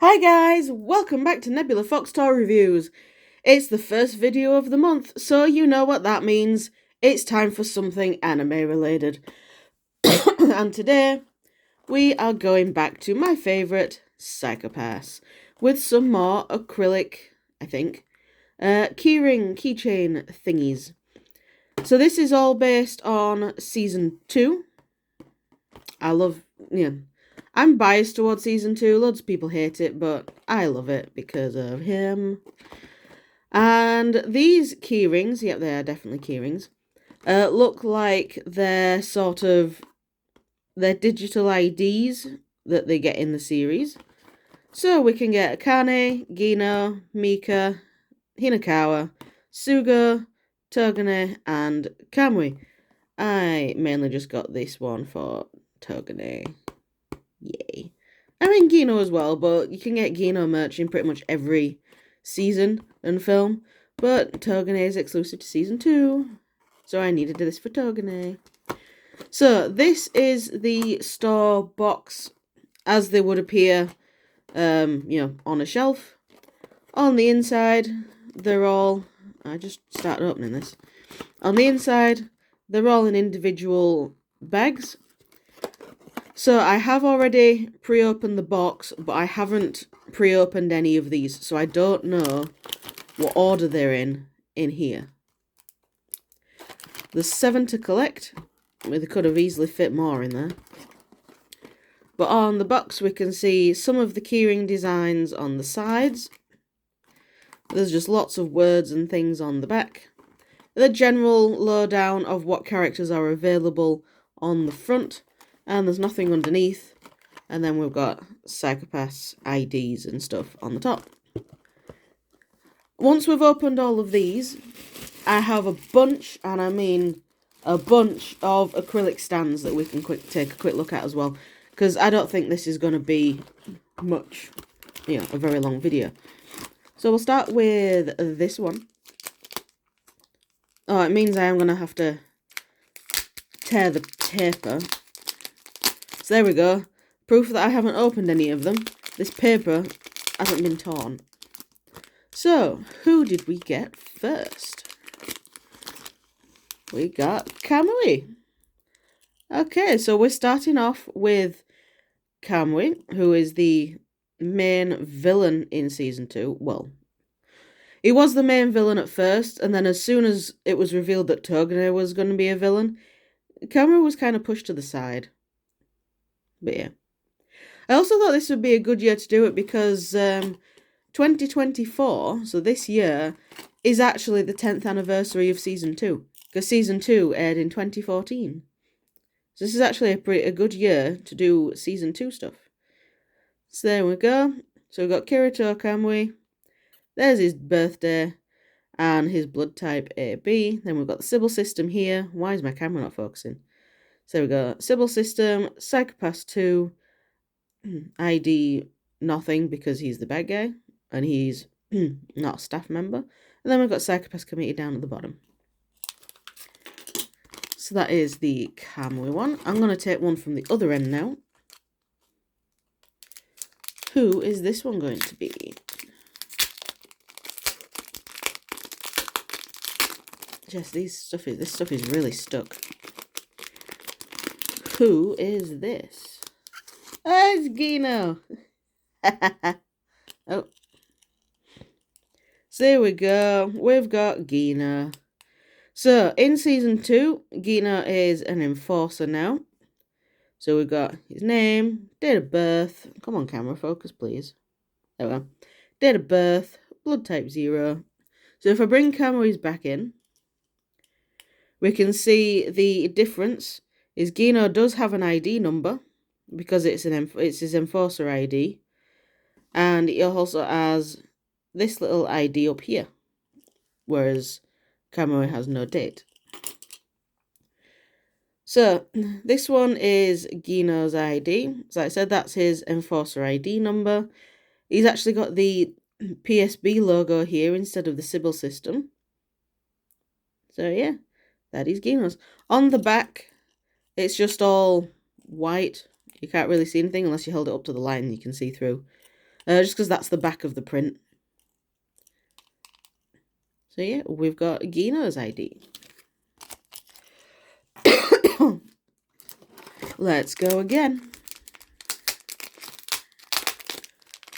Hi guys, welcome back to Nebula Fox Toy Reviews. It's the first video of the month, so you know what that means. It's time for something anime related. And today, we are going back to my favourite, Psychopaths, with some more acrylic, I think, keychain thingies. So this is all based on Season 2. I'm biased towards Season 2. Loads of people hate it, but I love it because of him. And these keyrings, yep, they are definitely keyrings, look like they're digital IDs that they get in the series. So we can get Akane, Gino, Mika, Hinakawa, Sugo, Togane, and Kamui. I mainly just got this one for Togane. Yay. I mean Gino as well, but you can get Gino merch in pretty much every season and film. But Togane is exclusive to Season 2, so I needed this for Togane. So this is the store box as they would appear, on a shelf. On the inside, they're all... I just started opening this. On the inside, they're all in individual bags. So I have already pre-opened the box, but I haven't pre-opened any of these, so I don't know what order they're in here. There's 7 to collect. They could have easily fit more in there. But on the box we can see some of the keyring designs on the sides. There's just lots of words and things on the back. The general lowdown of what characters are available on the front. And there's nothing underneath. And then we've got Psychopaths, IDs and stuff on the top. Once we've opened all of these, I have a bunch, and I mean a bunch of acrylic stands that we can take a quick look at as well. Because I don't think this is going to be much, a very long video. So we'll start with this one. Oh, it means I am going to have to tear the paper. So there we go. Proof that I haven't opened any of them. This paper hasn't been torn. So, who did we get first? We got Kamui. Okay, so we're starting off with Kamui, who is the main villain in Season 2. Well, he was the main villain at first, and then as soon as it was revealed that Togane was going to be a villain, Kamui was kind of pushed to the side. But yeah. I also thought this would be a good year to do it because 2024, so this year, is actually the 10th anniversary of Season 2. Because Season 2 aired in 2014. So this is actually a good year to do Season 2 stuff. So there we go. So we've got Kirito Kamui. There's his birthday and his blood type AB. Then we've got the Sybil system here. Why is my camera not focusing? So we got Sybil system, Psychopaths 2, ID nothing because he's the bad guy and he's not a staff member. And then we've got Psychopaths Committee down at the bottom. So that is the Kamui one. I'm going to take one from the other end now. Who is this one going to be? Yes, this stuff is really stuck. Who is this? Oh, it's Gino. Oh. So there we go. We've got Gino. So, in Season 2, Gino is an enforcer now. So we've got his name, date of birth. Come on, camera, focus, please. There we go. Date of birth, blood type 0. So if I bring Kamui's back in, we can see the difference is Gino does have an ID number because it's his enforcer ID. And he also has this little ID up here, whereas Kamui has no date. So, this one is Gino's ID. So like I said, that's his enforcer ID number. He's actually got the PSB logo here instead of the Sybil system. So yeah, that is Gino's. On the back, it's just all white. You can't really see anything unless you hold it up to the light and you can see through. just because that's the back of the print. So yeah, we've got Gino's ID. Let's go again.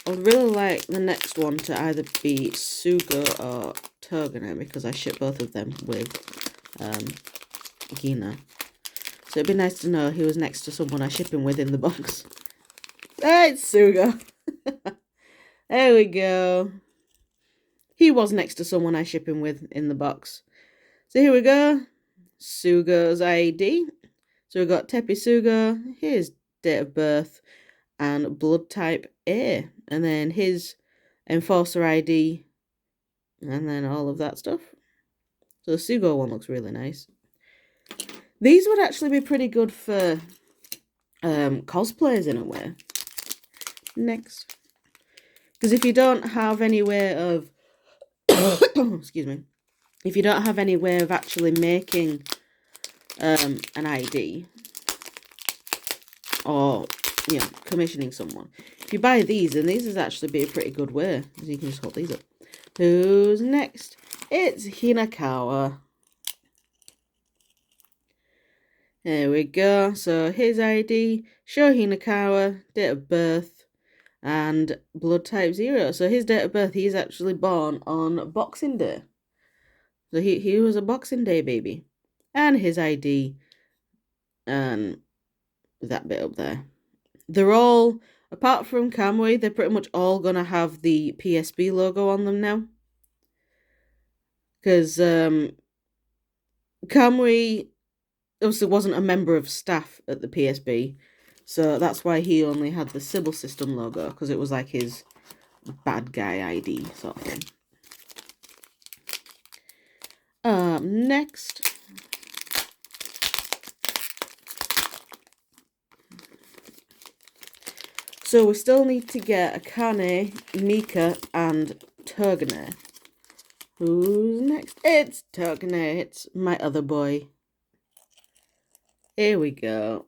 I would really like the next one to either be Suga or Togane, because I ship both of them with Gino. So it'd be nice to know he was next to someone I ship him with in the box. Ah, it's Suga. There we go. He was next to someone I ship him with in the box. So here we go. Suga's ID. So we've got Teppei Suga, his date of birth, and blood type A. And then his enforcer ID, and then all of that stuff. So the Sugo one looks really nice. These would actually be pretty good for cosplayers in a way. Next. Because if you don't have any way of... excuse me. If you don't have any way of actually making an ID, or, you know, commissioning someone, if you buy these, then these is actually be a pretty good way. So you can just hold these up. Who's next? It's Hinakawa. There we go. So his ID, Sho Hinakawa, date of birth, and blood type 0. So his date of birth, he's actually born on Boxing Day. So he was a Boxing Day baby. And his ID, and that bit up there. They're all, apart from Kamui, they're pretty much all going to have the PSB logo on them now. Because Kamui obviously wasn't a member of staff at the PSB. So that's why he only had the Sybil System logo, because it was like his bad guy ID sort of thing. Next. So we still need to get Akane, Mika, and Togane. Who's next? It's Togane. It's my other boy. Here we go.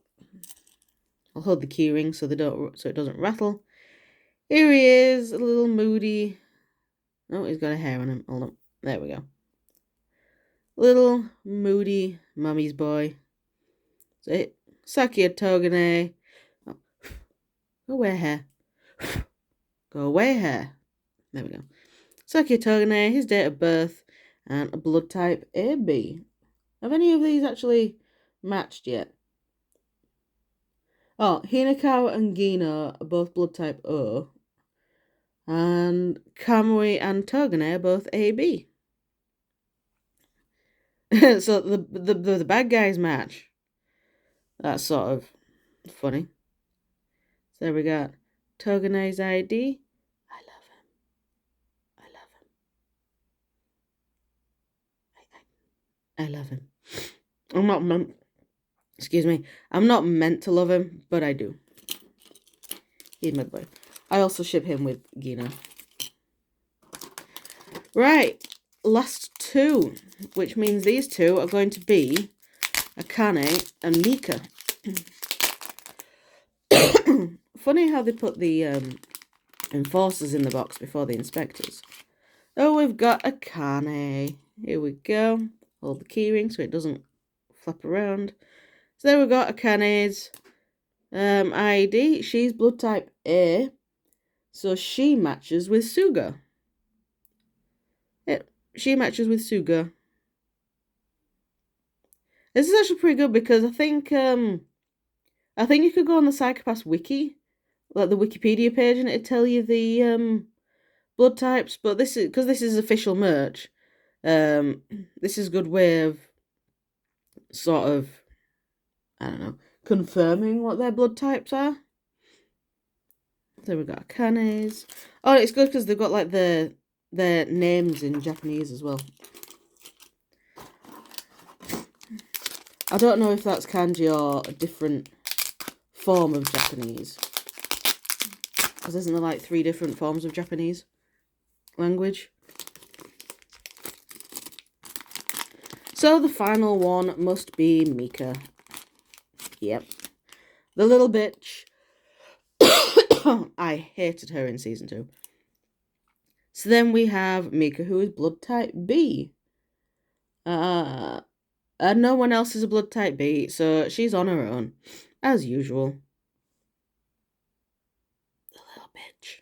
I'll hold the keyring so it doesn't rattle. Here he is, a little moody. Oh, he's got a hair on him. Hold on. There we go. Little moody mummy's boy. So Sakia Togane. Oh. Go away, hair. Go away, hair. There we go. Sakia Togane, his date of birth, and a blood type AB. Have any of these actually matched yet? Oh, Hinakawa and Gino are both blood type O. And Kamui and Togane are both AB. So the bad guys match. That's sort of funny. So there we got Togane's ID. I love him. I love him. I'm not meant to love him, but I do. He's my boy. I also ship him with Gino. Right, last two, which means these two are going to be Akane and Mika. Funny how they put the enforcers in the box before the inspectors. Oh, we've got Akane. Here we go. Hold the keyring so it doesn't flap around. So there we've got Akane's ID. She's blood type A. So she matches with Suga. Yep, she matches with Suga. This is actually pretty good because I think you could go on the Psychopaths wiki, like the Wikipedia page, and it'd tell you the blood types. But this is because this is official merch. This is a good way of sort of, I don't know, confirming what their blood types are. So we've got Akane's. Oh, it's good because they've got like their names in Japanese as well. I don't know if that's kanji or a different form of Japanese. Because isn't there like 3 different forms of Japanese language? So the final one must be Mika. Yep. The little bitch I hated her in season 2. So then we have Mika, who is blood type B. No one else is a blood type B, so she's on her own, as usual. The little bitch.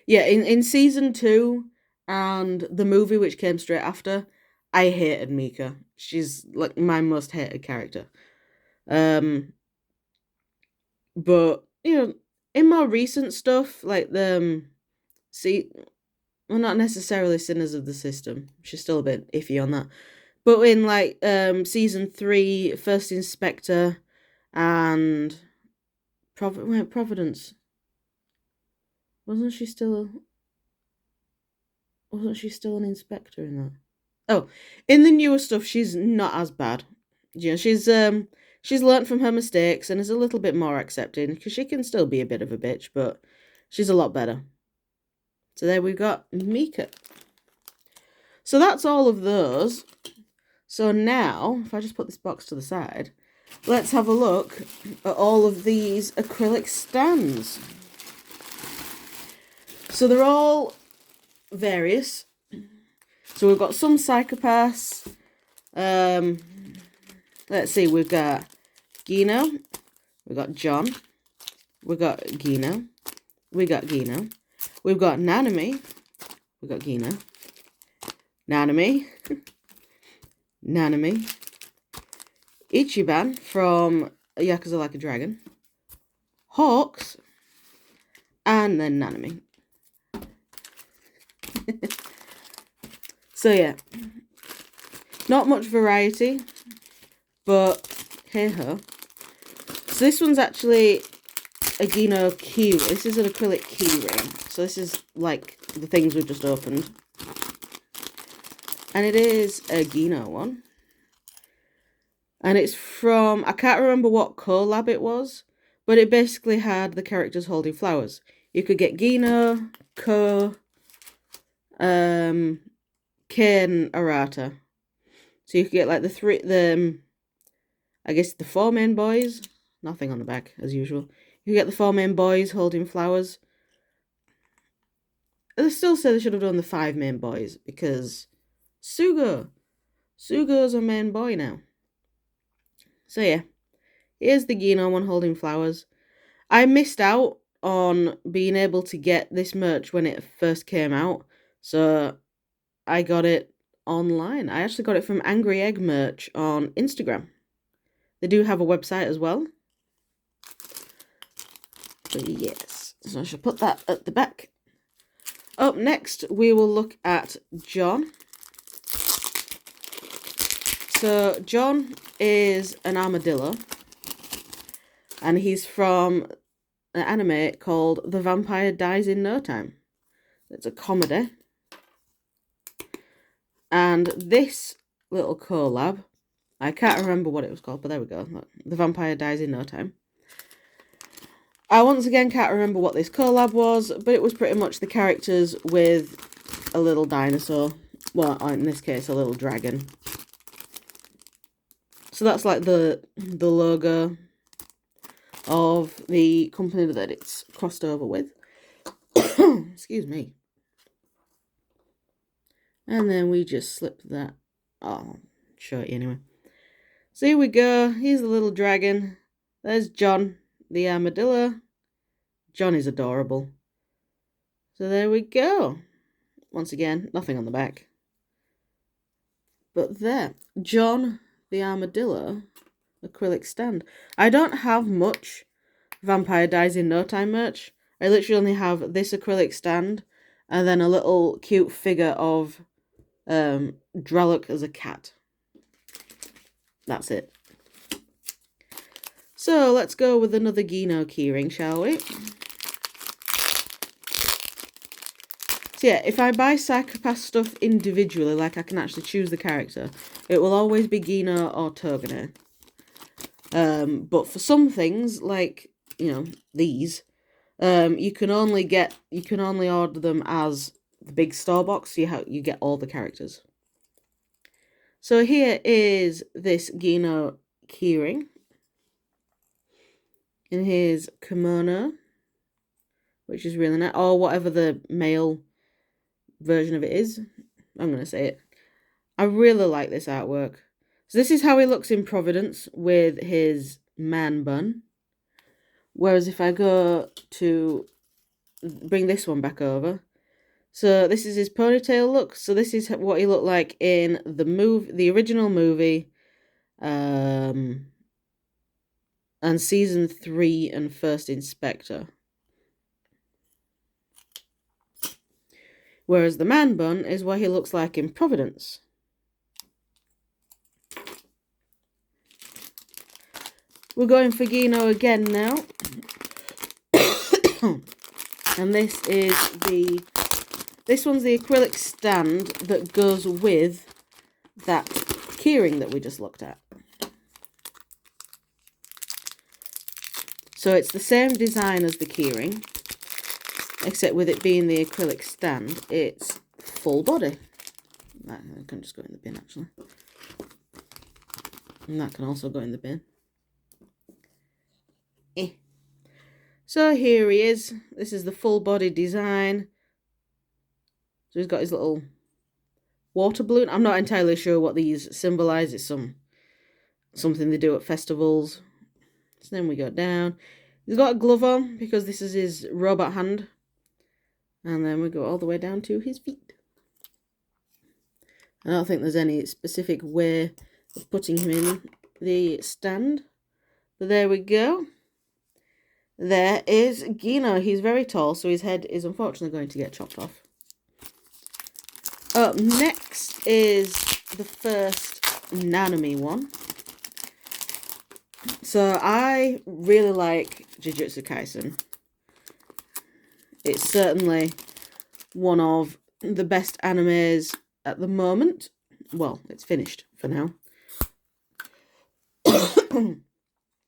Yeah, in season 2 and the movie which came straight after, I hated Mika. She's like my most hated character. But in more recent stuff, like well, not necessarily Sinners of the System. She's still a bit iffy on that. But in like season 3, First Inspector, and Providence, wasn't she still an inspector in that? Oh, in the newer stuff, she's not as bad. She's learnt from her mistakes and is a little bit more accepting, because she can still be a bit of a bitch, but she's a lot better. So there we've got Mika. So that's all of those. So now, if I just put this box to the side, let's have a look at all of these acrylic stands. So they're all various. So we've got some psychopaths. Let's see, we've got Gino, we've got John, we've got Gino, we've got Gino, we've got Nanami, we've got Gino, Nanami, Nanami, Ichiban from Yakuza Like a Dragon, Hawks, and then Nanami. So yeah, not much variety, but hey ho. So this one's actually a Gino key. This is an acrylic key ring. So this is like the things we've just opened. And it is a Gino one. And it's from, I can't remember what collab it was, but it basically had the characters holding flowers. You could get Gino, Ko, Kei, and Arata. So you could get like I guess the 4 main boys. Nothing on the back, as usual. You get the 4 main boys holding flowers. I still say they should have done the 5 main boys, because Sugo's a main boy now. So yeah, here's the Gino one holding flowers. I missed out on being able to get this merch when it first came out, so I got it online. I actually got it from Angry Egg Merch on Instagram. They do have a website as well. But yes, so I shall put that at the back. Up next, we will look at John. So John is an armadillo, and he's from an anime called The Vampire Dies in No Time. It's a comedy. And this little collab, I can't remember what it was called, but there we go. The Vampire Dies in No Time. I once again can't remember what this collab was, but it was pretty much the characters with a little dinosaur. Well, in this case, a little dragon. So that's like the logo of the company that it's crossed over with. Excuse me. And then we just slip that. Oh, I'll show it anyway. So here we go. Here's the little dragon. There's John, the armadillo. John is adorable. So there we go. Once again, nothing on the back. But there, John, the armadillo, acrylic stand. I don't have much Vampire Dies in No Time merch. I literally only have this acrylic stand and then a little cute figure of Drelloc as a cat. That's it. So let's go with another Gino keyring, shall we? So yeah, if I buy Psychopath stuff individually, like I can actually choose the character, it will always be Gino or Togane. But for some things, like, these, you can only order them as the big store box, so you get all the characters. So here is this Gino keyring. And here's kimono. which is really nice. Or whatever the male version of it is. I'm going to say it. I really like this artwork. So this is how he looks in Providence with his man bun. Whereas if I go to bring this one back over. So this is his ponytail look. So this is what he looked like in the original movie. And season 3 and First Inspector. Whereas the man bun is what he looks like in Providence. We're going for Gino again now. And this one's the acrylic stand that goes with that keyring that we just looked at. So it's the same design as the keyring, except with it being the acrylic stand, it's full body. That can just go in the bin, actually. And that can also go in the bin. So here he is. This is the full body design. So he's got his little water balloon. I'm not entirely sure what these symbolize. It's something they do at festivals. So then we go down. He's got a glove on because this is his robot hand. And then we go all the way down to his feet. I don't think there's any specific way of putting him in the stand. But there we go. There is Gino. He's very tall, so his head is unfortunately going to get chopped off. Up next is the first Nanami one. So I really like Jujutsu Kaisen. It's certainly one of the best animes at the moment. Well, it's finished for now.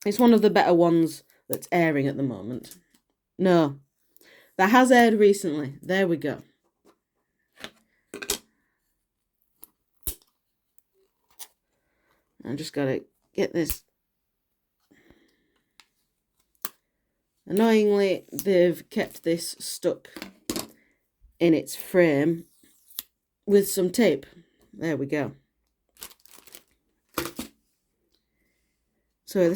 It's one of the better ones that's airing at the moment. No, that has aired recently. There we go. I just gotta get this. Annoyingly, they've kept this stuck in its frame with some tape. There we go. So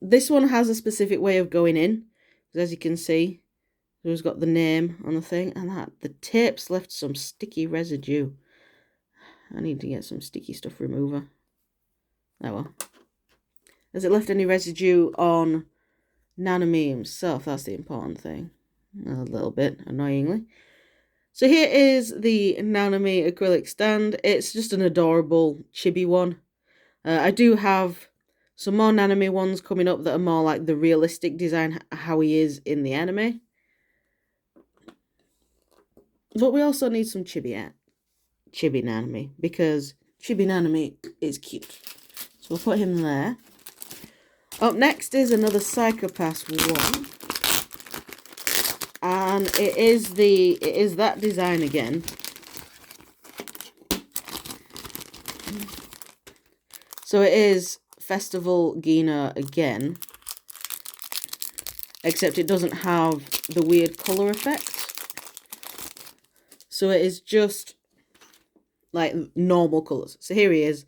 this one has a specific way of going in, as you can see. It's got the name on the thing, and the tape's left some sticky residue. I need to get some sticky stuff remover. Oh well. Has it left any residue on Nanami himself? That's the important thing. A little bit, annoyingly. So here is the Nanami acrylic stand. It's just an adorable chibi one. I do have some more Nanami ones coming up that are more like the realistic design, how he is in the anime. But we also need some chibi Nanami, because chibi Nanami is cute. So we'll put him there. Up next is another Psychopass one. And it is that design again. So it is Festival Gina again, except it doesn't have the weird colour effect. So it is just like normal colours. So here he is,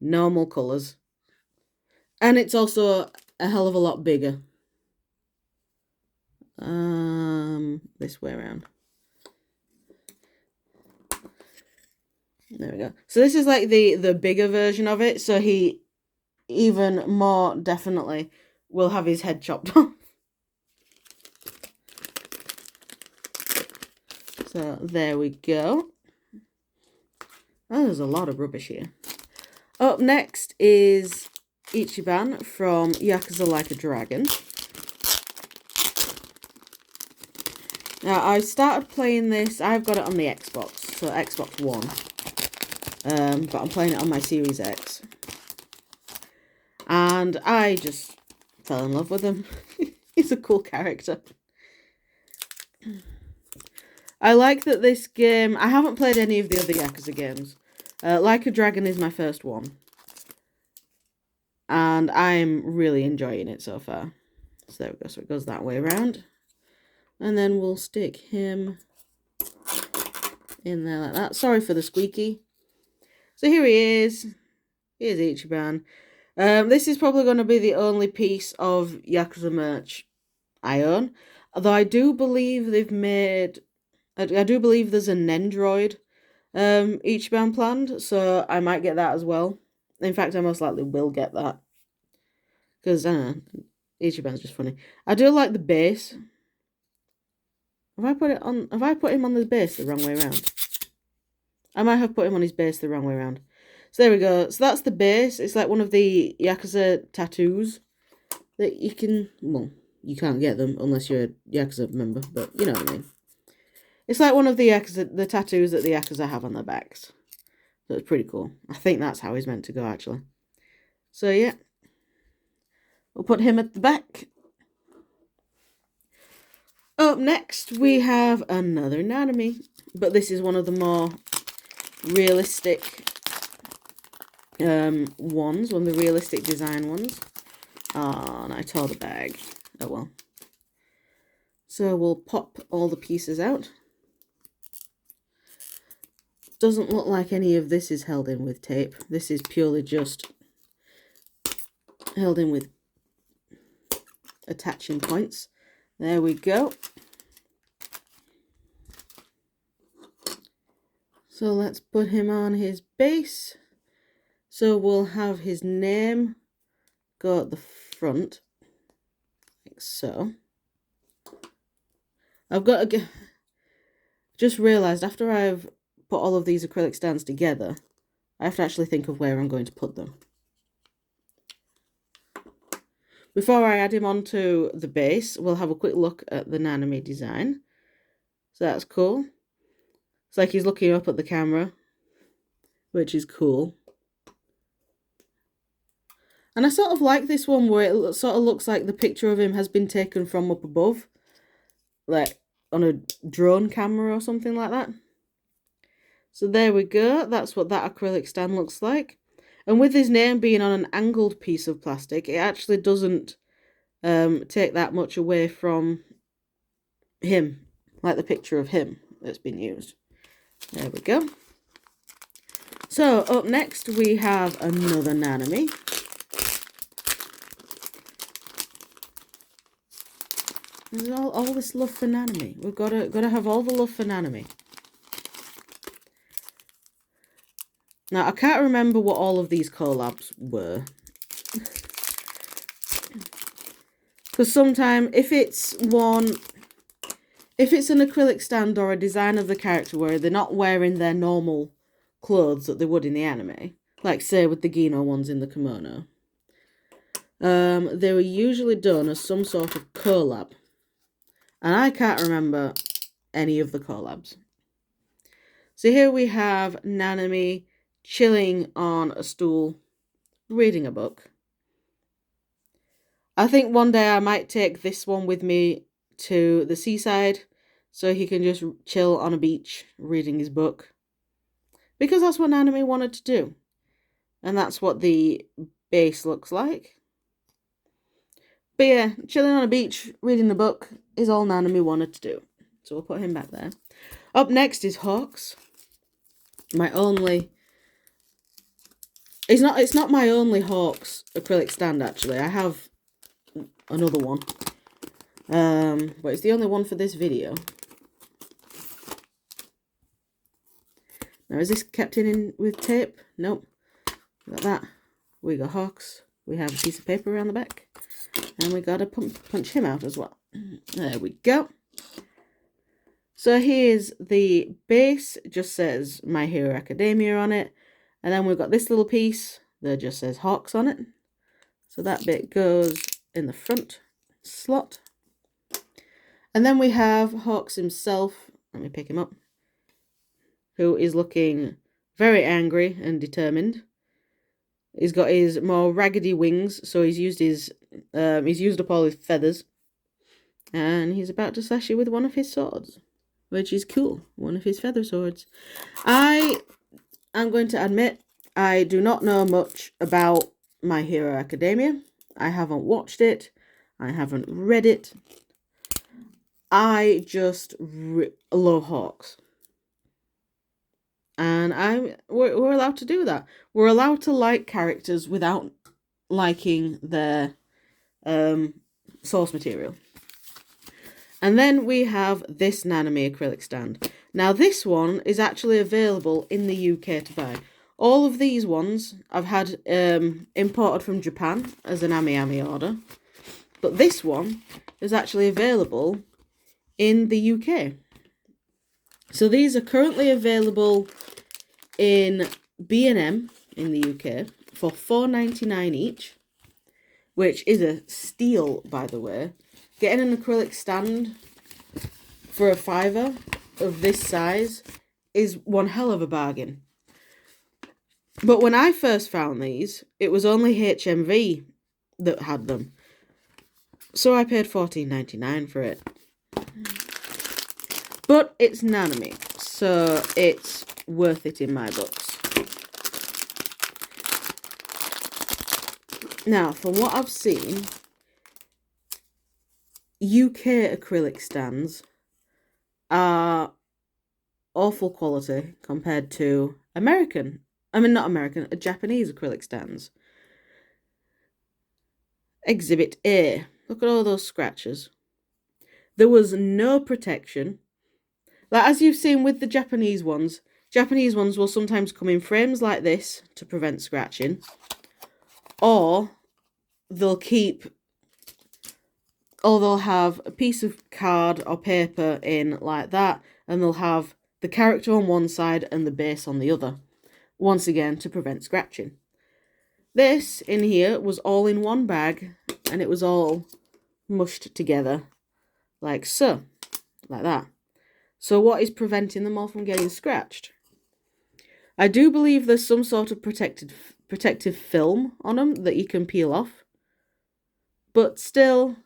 normal colours. And it's also a hell of a lot bigger. This way around. There we go. So this is like the bigger version of it. So he even more definitely will have his head chopped off. So there we go. Oh, there's a lot of rubbish here. Up next is Ichiban from Yakuza Like a Dragon. Now, I started playing this, I've got it on the Xbox, so Xbox One. But I'm playing it on my Series X. And I just fell in love with him. He's a cool character. I like that this game, I haven't played any of the other Yakuza games. Like a Dragon is my first one. And I'm really enjoying it so far. So there we go, so it goes that way around. And then we'll stick him in there like that. Sorry for the squeaky. So here he is. Here's Ichiban. This is probably going to be the only piece of Yakuza merch I own. Although I do believe they've made... I do believe there's a Nendroid Ichiban planned, so I might get that as well. In fact, I most likely will get that. Because, Ichiban's just funny. I do like the base. Have I put him on the base the wrong way around? I might have put him on his base the wrong way around. So there we go. So that's the base. It's like one of the Yakuza tattoos that you can... Well, you can't get them unless you're a Yakuza member, but you know what I mean. It's like one of the tattoos that the Yakuza have on their backs. So it's pretty cool. I think that's how he's meant to go, actually. So, yeah. We'll put him at the back. Up next, we have another Nanami. But this is one of the more realistic ones. One of the realistic design ones. Oh, and I tore the bag. Oh, well. So, we'll pop all the pieces out. Doesn't look like any of this is held in with tape. This is purely just held in with attaching points. There we go. So let's put him on his base. So we'll have his name go at the front, like so. I've got to just realised after I've put all of these acrylic stands together, I have to actually think of where I'm going to put them. Before I add him onto the base, we'll have a quick look at the Nanami design. So that's cool. It's like he's looking up at the camera, which is cool. And I sort of like this one where it sort of looks like the picture of him has been taken from up above. Like on a drone camera or something like that. So there we go. That's what that acrylic stand looks like. And with his name being on an angled piece of plastic, it actually doesn't take that much away from him. Like the picture of him that's been used. There we go. So up next we have another Nanami. There's all this love for Nanami. We've got to have all the love for Nanami. Now, I can't remember what all of these collabs were. Because sometimes, if it's an acrylic stand or a design of the character where they're not wearing their normal clothes that they would in the anime, like say with the Gino ones in the kimono, they were usually done as some sort of collab. And I can't remember any of the collabs. So here we have Nanami chilling on a stool, reading a book. I think one day I might take this one with me to the seaside so he can just chill on a beach reading his book. Because that's what Nanami wanted to do. And that's what the base looks like. But yeah, chilling on a beach, reading the book is all Nanami wanted to do. So we'll put him back there. Up next is Hawks. My only... It's not my only Hawks acrylic stand, actually. I have another one. But it's the only one for this video. Now, is this kept in with tape? Nope. Got that. We got Hawks. We have a piece of paper around the back. And we got to punch him out as well. There we go. So here's the base. It just says My Hero Academia on it. And then we've got this little piece that just says Hawks on it. So that bit goes in the front slot. And then we have Hawks himself. Let me pick him up. Who is looking very angry and determined. He's got his more raggedy wings, so he's used up all his feathers. And he's about to slash you with one of his swords. Which is cool. One of his feather swords. I'm going to admit, I do not know much about My Hero Academia. I haven't watched it. I haven't read it. I just love hawks. And we're allowed to do that. We're allowed to like characters without liking their source material. And then we have this Nanami acrylic stand. Now this one is actually available in the UK to buy. All of these ones I've had imported from Japan as an Ami order. But this one is actually available in the UK. So these are currently available in B&M in the UK for £4.99 each, which is a steal, by the way. Getting an acrylic stand for a £5 of this size is one hell of a bargain. But when I first found these, it was only HMV that had them. So I paid £14.99 for it. But it's Nanami, so it's worth it in my books. Now, from what I've seen, UK acrylic stands are awful quality compared to Japanese acrylic stands. Exhibit A. Look at all those scratches. There was no protection. Like, as you've seen with the Japanese ones will sometimes come in frames like this to prevent scratching. Or they'll have a piece of card or paper in like that, and they'll have the character on one side and the base on the other, once again to prevent scratching. This in here was all in one bag, and it was all mushed together like so, like that. So what is preventing them all from getting scratched? I do believe there's some sort of protective film on them that you can peel off, but still,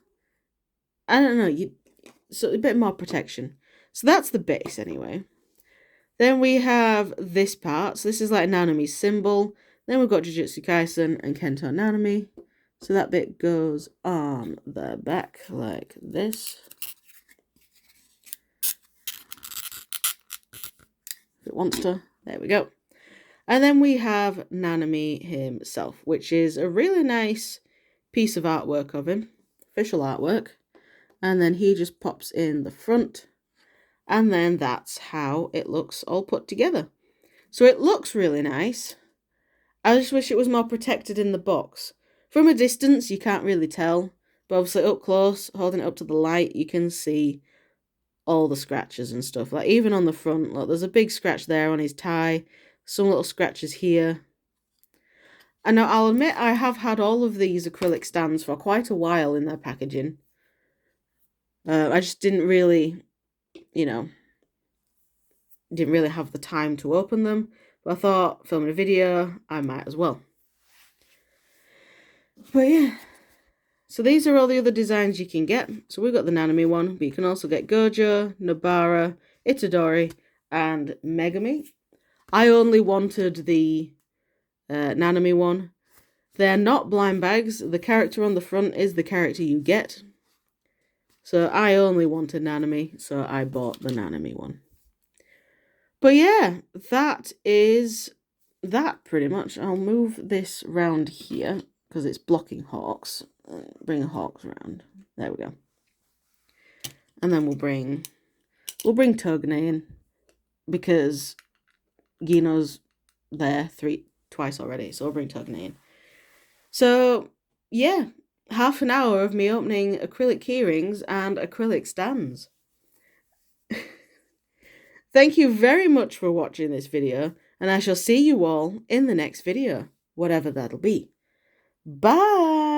I don't know, so a bit more protection. So that's the base anyway. Then we have this part. So this is like Nanami's symbol. Then we've got Jujutsu Kaisen and Kento Nanami. So that bit goes on the back like this. If it wants to. There we go. And then we have Nanami himself, which is a really nice piece of artwork of him. Official artwork. And then he just pops in the front. And then that's how it looks all put together. So it looks really nice. I just wish it was more protected in the box. From a distance, you can't really tell. But obviously up close, holding it up to the light, you can see all the scratches and stuff. Like even on the front, look, there's a big scratch there on his tie. Some little scratches here. And now I'll admit I have had all of these acrylic stands for quite a while in their packaging. I just didn't really, didn't really have the time to open them. But I thought, filming a video, I might as well. But yeah. So these are all the other designs you can get. So we've got the Nanami one, but you can also get Gojo, Nobara, Itadori, and Megami. I only wanted the Nanami one. They're not blind bags. The character on the front is the character you get. So I only wanted Nanami, so I bought the Nanami one. But yeah, that is that pretty much. I'll move this round here because it's blocking hawks. Bring the hawks around. There we go. And then we'll bring Togane in because Gino's there twice already, so we'll bring Togane in. So yeah, half an hour of me opening acrylic keyrings and acrylic stands. Thank you very much for watching this video, and I shall see you all in the next video, whatever that'll be. Bye!